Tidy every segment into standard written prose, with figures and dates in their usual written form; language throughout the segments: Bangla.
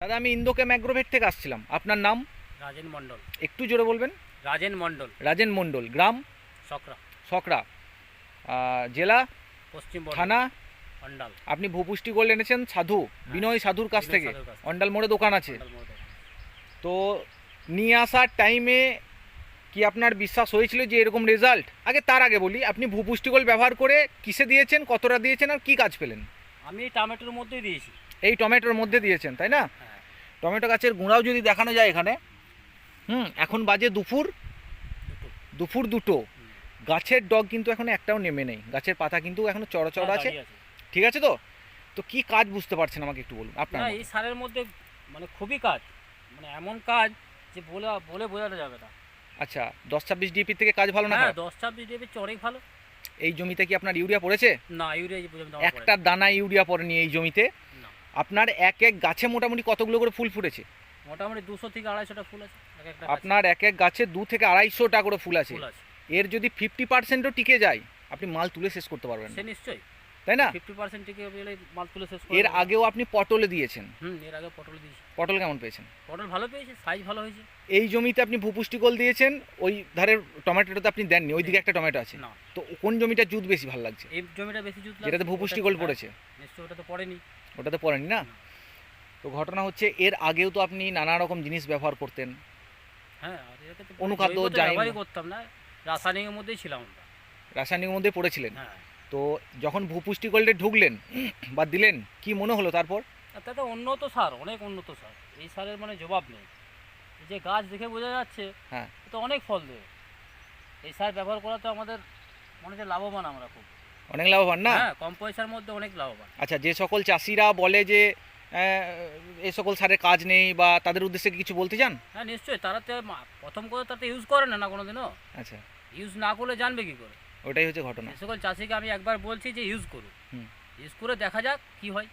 দাদা আমি ইন্দোকে ম্যাগ্রোভেট থেকে আসছিলাম। আপনার নাম? রাজেন মণ্ডল। একটু জোরে বলবেন। রাজেন মণ্ডল। রাজেন মণ্ডল। গ্রাম? সকরা। সকরা। জেলা? পশ্চিম থানা? অন্ডাল। আপনি ভূপুষ্টি গোল্ড এনেছেন সাধু বিনয় সাধুর কাছ থেকে? অন্ডাল মোড়ে দোকান আছে। তো নিয়ে আসার টাইমে কি আপনার বিশ্বাস হয়েছিল যে এরকম রেজাল্ট? তার আগে বলি, আপনি ভূপুষ্টি গোল্ড ব্যবহার করে কিসে দিয়েছেন, কতটা দিয়েছেন আর কি কাজ পেলেন? আমি টমেটোর মধ্যেই দিয়েছি। এই টমেটোর মধ্যে দিয়েছেন তাই না? হ্যাঁ। টমেটো গাছের গোড়াও যদি দেখানো যায় এখানে, এখন বাজে দুপুর দুটো। গাছের ডগ কিন্তু এখন একটাও নেমে নেই, গাছের পাতা কিন্তু এখনো চড়া আছে। ঠিক আছে, তো কি কাজ বুঝতে পারছেন আমাকে একটু বলুন আপনার। এই সারের মধ্যে মানে খুবই কাজ, মানে এমন কাজ যে বলে বোঝানো যাবে না। আচ্ছা, 10-26 ডিপি থেকে কাজ ভালো না? হ্যাঁ, 10-26 ডিপি অনেক ভালো। এই জমিতে কি আপনার ইউরিয়া পড়েছে? না, ইউরিয়া পর্যন্ত একটা দানা ইউরিয়া পড়েনি এই জমিতে। আপনার এক এক গাছে মোটামুটি কতগুলো করে ফুল ফুটেছে? মোটামুটি 200 থেকে 250টা ফুল আছে আপনার এক এক গাছে 2 থেকে 250টা করে ফুল আছে। এর যদি 50%ও টিকে যায় আপনি মাল তুলে শেষ করতে পারবেন। সে নিশ্চয়ই, তাই না? 50% টিকে গেলে মাল তুলে শেষ করতে। এর আগেও আপনি পটলে দিয়েছেন? এর আগে পটল দিয়েছি। পটল কেমন পেয়েছেন? পটল ভালো পেয়েছে, সাইজ ভালো হয়েছে। এই জমিতে আপনি ভূপুষ্টি গোল্ড দিয়েছেন, ওই ধারের টমেটোতে আপনি দেননি, ওইদিকে একটা টমেটো আছে। না, তো কোন জমিটা জুত বেশি ভালো লাগছে? এই জমিটা বেশি জুত লাগছে, যেটাতে ভূপুষ্টি গোল্ড পড়েছে। নিশ্চয়ই ওটা তো পড়েনি। ওটাতে পড়েনি না? তো ঘটনা হচ্ছে এর আগেও তো আপনি নানা রকম জিনিস ব্যবহার করতেন। হ্যাঁ, আর এটাতে তো অনুখাদ্য ব্যবহারই করতাম না, রাসায়নিকের মধ্যেই ছিলাম আমরা। রাসায়নিকের মধ্যে পড়েছিলেন। হ্যাঁ। তো যখন ভূপুষ্টি গোল্ডে ঢুকলেন বা দিলেন, কি মনে হলো তারপর? তাতে উন্নত সার, অনেক উন্নত সার। এই সারের মানে জবাব নেই। এই যে গাছ দেখে বোঝা যাচ্ছে, হ্যাঁ, তো অনেক ফল দেবে। এই সার ব্যবহার করাতে আমাদের মনে হচ্ছে লাভবান, আমরা খুব অনেক লাভবান না? হ্যাঁ, কম পয়সার মধ্যে অনেক লাভবান। আচ্ছা, যে সকল চাষিরা বলে যে এই সকল সারের কাজ নেই, বা তাদের উদ্দেশ্যে কিছু বলতে চান? হ্যাঁ নিশ্চয়ই, তারা তো প্রথম করে তাতে ইউজ করে না কোনোদিনও। আচ্ছা, ইউজ না করলে জানবে কি করে? ওটাই হচ্ছে ঘটনা। এই সকল চাষিকে আমি একবার বলছি যে ইউজ করুন, ইউজ করে দেখা যাক কি হয়।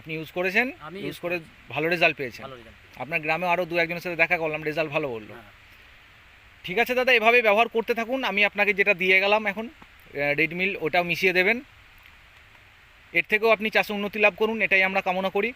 আপনি ইউজ করেছেন? আমি ইউজ করে ভালো রেজাল্ট পেয়েছেন? ভালো রেজাল্ট। আপনার গ্রামে আরও 2-1জনের সাথে দেখা করলাম, রেজাল্ট ভালো বললো। হ্যাঁ। ঠিক আছে দাদা, এভাবে ব্যবহার করতে থাকুন। আমি আপনাকে যেটা দিয়ে গেলাম এখন রেড মিল, ওটাও মিশিয়ে দেবেন। এর থেকেও আপনি চাষে উন্নতি লাভ করুন, এটাই আমরা কামনা করি।